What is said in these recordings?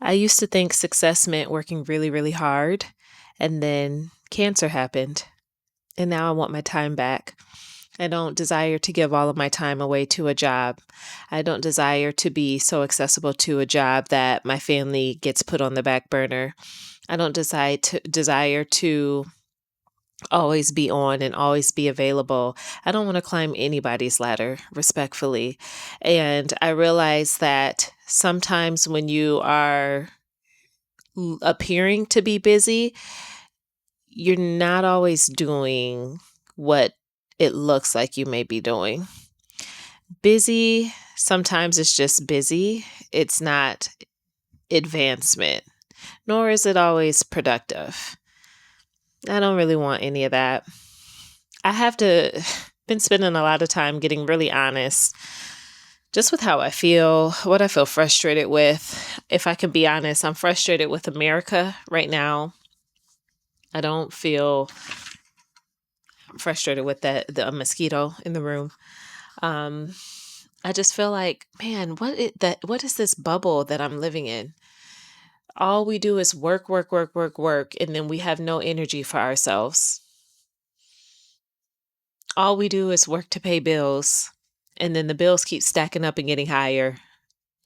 I used to think success meant working really, really hard, and then cancer happened, and now I want my time back. I don't desire to give all of my time away to a job. I don't desire to be so accessible to a job that my family gets put on the back burner. I don't desire to always be on and always be available. I don't want to climb anybody's ladder, respectfully. And I realize that sometimes when you are appearing to be busy, you're not always doing what it looks like you may be doing. Busy, sometimes it's just busy. It's not advancement, nor is it always productive. I don't really want any of that. I have to been spending a lot of time getting really honest just with how I feel, what I feel frustrated with. If I can be honest, I'm frustrated with America right now. I don't feel frustrated with the mosquito in the room. Um, I just feel like, man, what is this bubble that I'm living in? All we do is work, work, work, work, work, and then we have no energy for ourselves. All we do is work to pay bills, and then the bills keep stacking up and getting higher.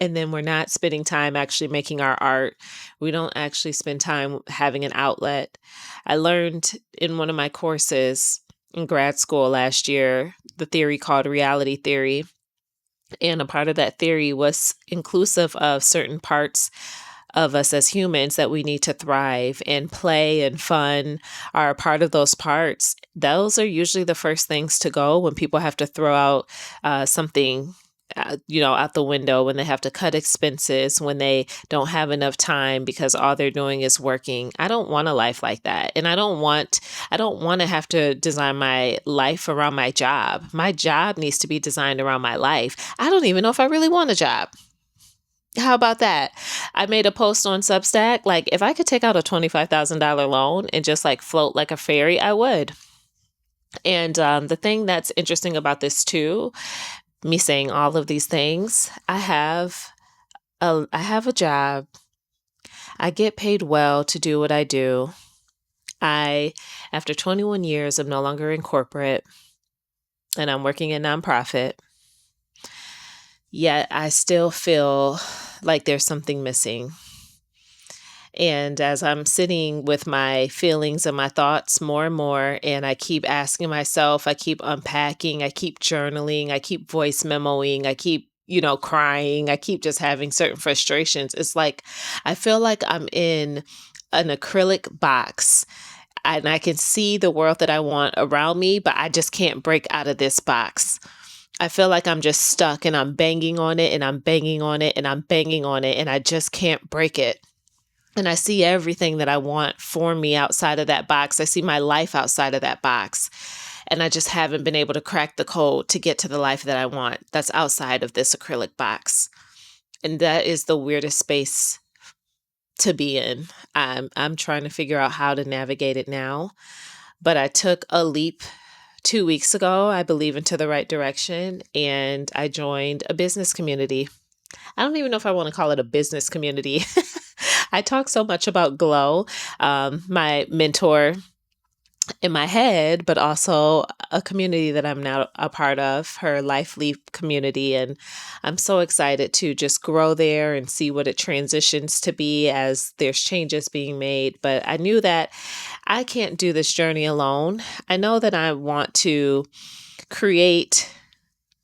And then we're not spending time actually making our art. We don't actually spend time having an outlet. I learned in one of my courses in grad school last year the theory called reality theory. And a part of that theory was inclusive of certain parts of us as humans that we need to thrive, and play and fun are a part of those parts. Those are usually the first things to go when people have to throw out something out the window, when they have to cut expenses, when they don't have enough time because all they're doing is working. I don't want a life like that. And I don't want to have to design my life around my job. My job needs to be designed around my life. I don't even know if I really want a job. How about that? I made a post on Substack. Like, if I could take out a $25,000 loan and just like float like a fairy, I would. And the thing that's interesting about this too, me saying all of these things, I have a job. I get paid well to do what I do. I, after 21 years, I'm no longer in corporate, and I'm working in nonprofit. Yet I still feel like there's something missing. And as I'm sitting with my feelings and my thoughts more and more, and I keep asking myself, I keep unpacking, I keep journaling, I keep voice memoing, I keep, crying, I keep just having certain frustrations. It's like I feel like I'm in an acrylic box, and I can see the world that I want around me, but I just can't break out of this box. I feel like I'm just stuck, and I'm banging on it, and I'm banging on it, and I'm banging on it, and I just can't break it. And I see everything that I want for me outside of that box. I see my life outside of that box. And I just haven't been able to crack the code to get to the life that I want that's outside of this acrylic box. And that is the weirdest space to be in. I'm trying to figure out how to navigate it now. But I took a leap 2 weeks ago, I believe, into the right direction. And I joined a business community. I don't even know if I want to call it a business community. I talk so much about Glow, my mentor in my head, but also a community that I'm now a part of, her Life Leap community. And I'm so excited to just grow there and see what it transitions to be as there's changes being made. But I knew that I can't do this journey alone. I know that I want to create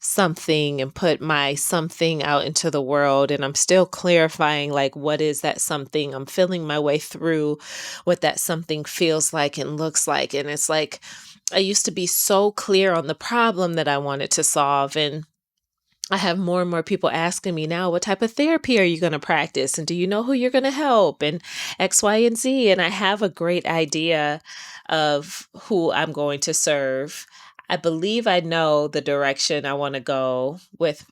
something and put my something out into the world, and I'm still clarifying, like, what is that something. I'm feeling my way through what that something feels like and looks like. And it's like I used to be so clear on the problem that I wanted to solve, and I have more and more people asking me now, what type of therapy are you going to practice, and do you know who you're going to help, and X, Y, and Z. And I have a great idea of who I'm going to serve. I believe I know the direction I want to go with,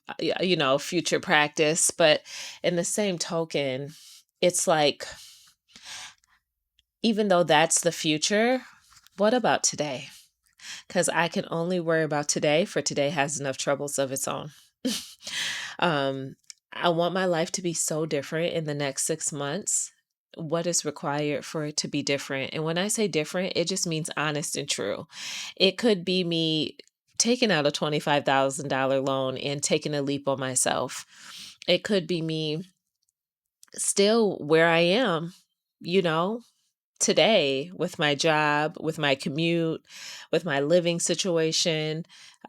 future practice. But in the same token, it's like, even though that's the future, what about today? Because I can only worry about today, for today has enough troubles of its own. um, I want my life to be so different in the next 6 months. What is required for it to be different? And when I say different, it just means honest and true. It could be me taking out a $25,000 loan and taking a leap on myself. It could be me still where I am, you know, today with my job, with my commute, with my living situation.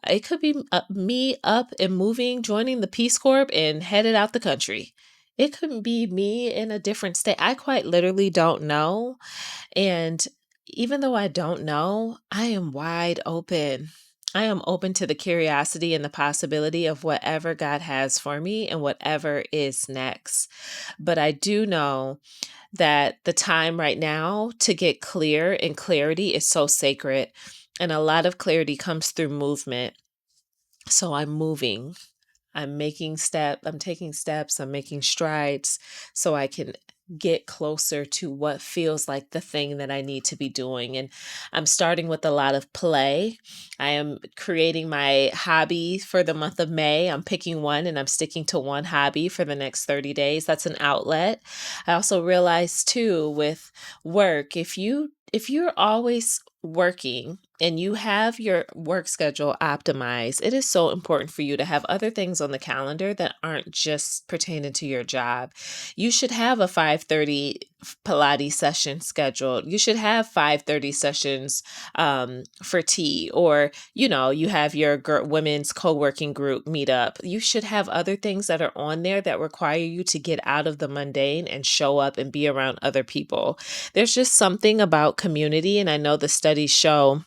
It could be me up and moving, joining the Peace Corps and headed out the country. It could be me in a different state. I quite literally don't know. And even though I don't know, I am wide open. I am open to the curiosity and the possibility of whatever God has for me and whatever is next. But I do know that the time right now to get clear and clarity is so sacred. And a lot of clarity comes through movement. So I'm moving. I'm taking steps, I'm making strides so I can get closer to what feels like the thing that I need to be doing. And I'm starting with a lot of play. I am creating my hobby for the month of May. I'm picking one and I'm sticking to one hobby for the next 30 days. That's an outlet. I also realized too with work, if you're always working and you have your work schedule optimized, it is so important for you to have other things on the calendar that aren't just pertaining to your job. You should have a 5:30 Pilates session scheduled. You should have 5:30 sessions for tea, or you have your women's co-working group meetup. You should have other things that are on there that require you to get out of the mundane and show up and be around other people. There's just something about community, and I know the studies show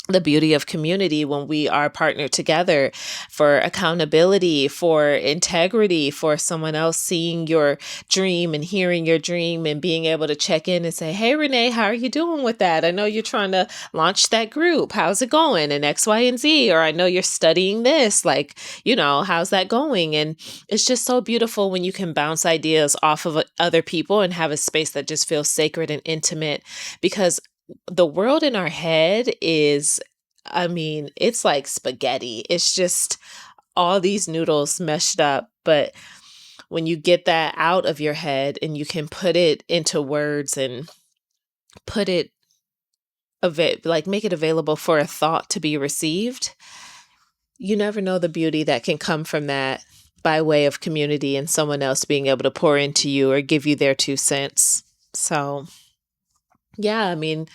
the beauty of community when we are partnered together for accountability, for integrity, for someone else seeing your dream and hearing your dream and being able to check in and say, "Hey, Renee, how are you doing with that? I know you're trying to launch that group. How's it going?" And X, Y, and Z. Or I know you're studying this. Like, how's that going? And it's just so beautiful when you can bounce ideas off of other people and have a space that just feels sacred and intimate, because the world in our head is, I mean, it's like spaghetti. It's just all these noodles meshed up. But when you get that out of your head and you can put it into words and put it like make it available for a thought to be received, you never know the beauty that can come from that by way of community and someone else being able to pour into you or give you their 2 cents. So yeah, I mean,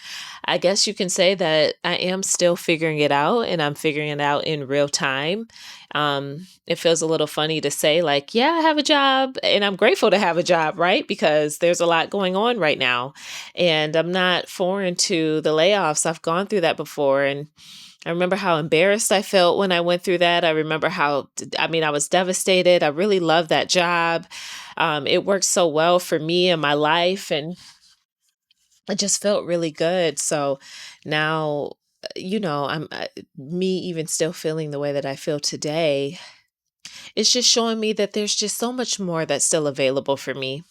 I guess you can say that I am still figuring it out and I'm figuring it out in real time. It feels a little funny to say, like, yeah, I have a job and I'm grateful to have a job, right? Because there's a lot going on right now. And I'm not foreign to the layoffs. I've gone through that before. And I remember how embarrassed I felt when I went through that. I remember I was devastated. I really loved that job. It worked so well for me and my life. And it just felt really good. So now, I'm me even still feeling the way that I feel today. It's just showing me that there's just so much more that's still available for me.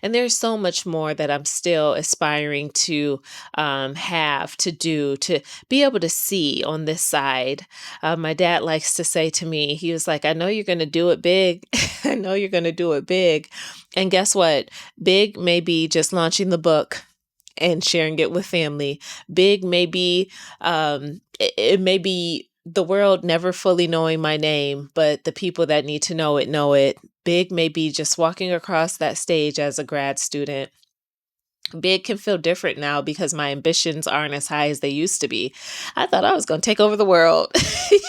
And there's so much more that I'm still aspiring to have, to do, to be able to see on this side. My dad likes to say to me, he was like, "I know you're going to do it big. I know you're going to do it big." And guess what? Big may be just launching the book and sharing it with family. Big may be, it may be the world never fully knowing my name, but the people that need to know it know it. Big may be just walking across that stage as a grad student. Big can feel different now because my ambitions aren't as high as they used to be. I thought I was going to take over the world.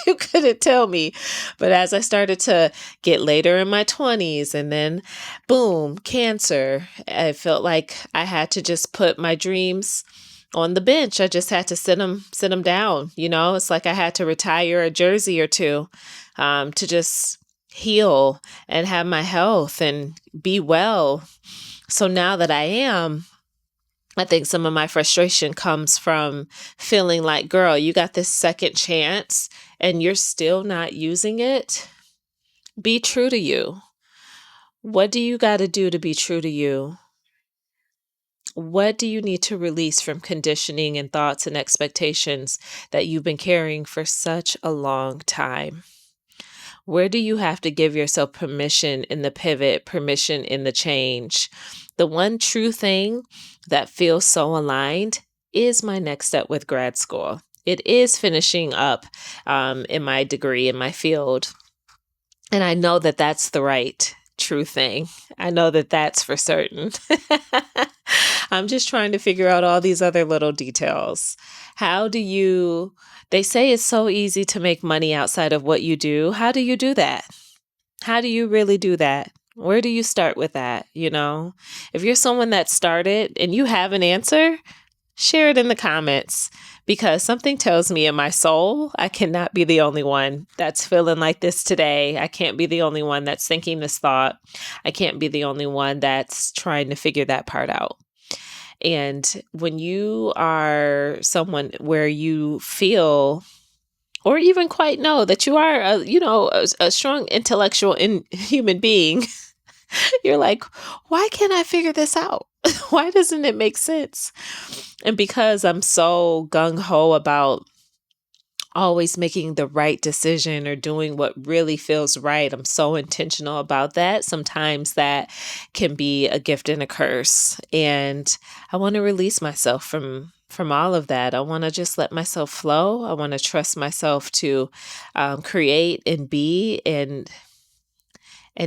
You couldn't tell me. But as I started to get later in my 20s and then boom, cancer, I felt like I had to just put my dreams on the bench. I just had to sit them down. It's like I had to retire a jersey or two to just heal and have my health and be well. So now that I think some of my frustration comes from feeling like, girl, you got this second chance and you're still not using it. Be true to you. What do you got to do to be true to you? What do you need to release from conditioning and thoughts and expectations that you've been carrying for such a long time? Where do you have to give yourself permission in the pivot, permission in the change? The one true thing that feels so aligned is my next step with grad school. It is finishing up in my degree in my field. And I know that that's the right true thing. I know that that's for certain. I'm just trying to figure out all these other little details. They say it's so easy to make money outside of what you do. How do you do that? How do you really do that? Where do you start with that? If you're someone that started and you have an answer, share it in the comments, because something tells me in my soul, I cannot be the only one that's feeling like this today. I can't be the only one that's thinking this thought. I can't be the only one that's trying to figure that part out. And when you are someone where you feel or even quite know that you are a strong intellectual human being, you're like, why can't I figure this out? Why doesn't it make sense? And because I'm so gung-ho about always making the right decision or doing what really feels right, I'm so intentional about that. Sometimes that can be a gift and a curse. And I want to release myself from all of that. I want to just let myself flow. I want to trust myself to create and be and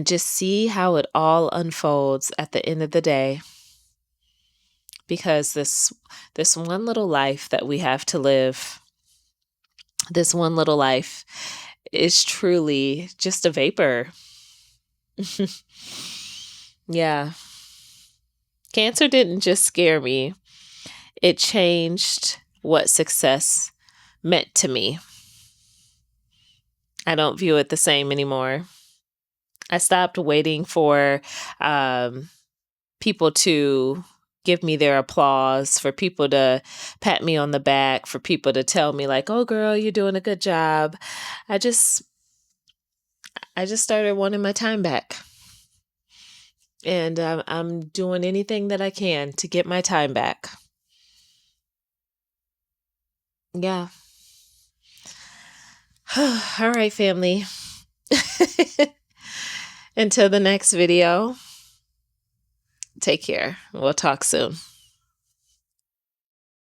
just see how it all unfolds at the end of the day. Because this one little life that we have to live, this one little life is truly just a vapor. Yeah. Cancer didn't just scare me. It changed what success meant to me. I don't view it the same anymore. I stopped waiting for people to give me their applause, for people to pat me on the back, for people to tell me like, oh girl, you're doing a good job. I just started wanting my time back. And I'm doing anything that I can to get my time back. Yeah. All right, family. Until the next video, take care. We'll talk soon.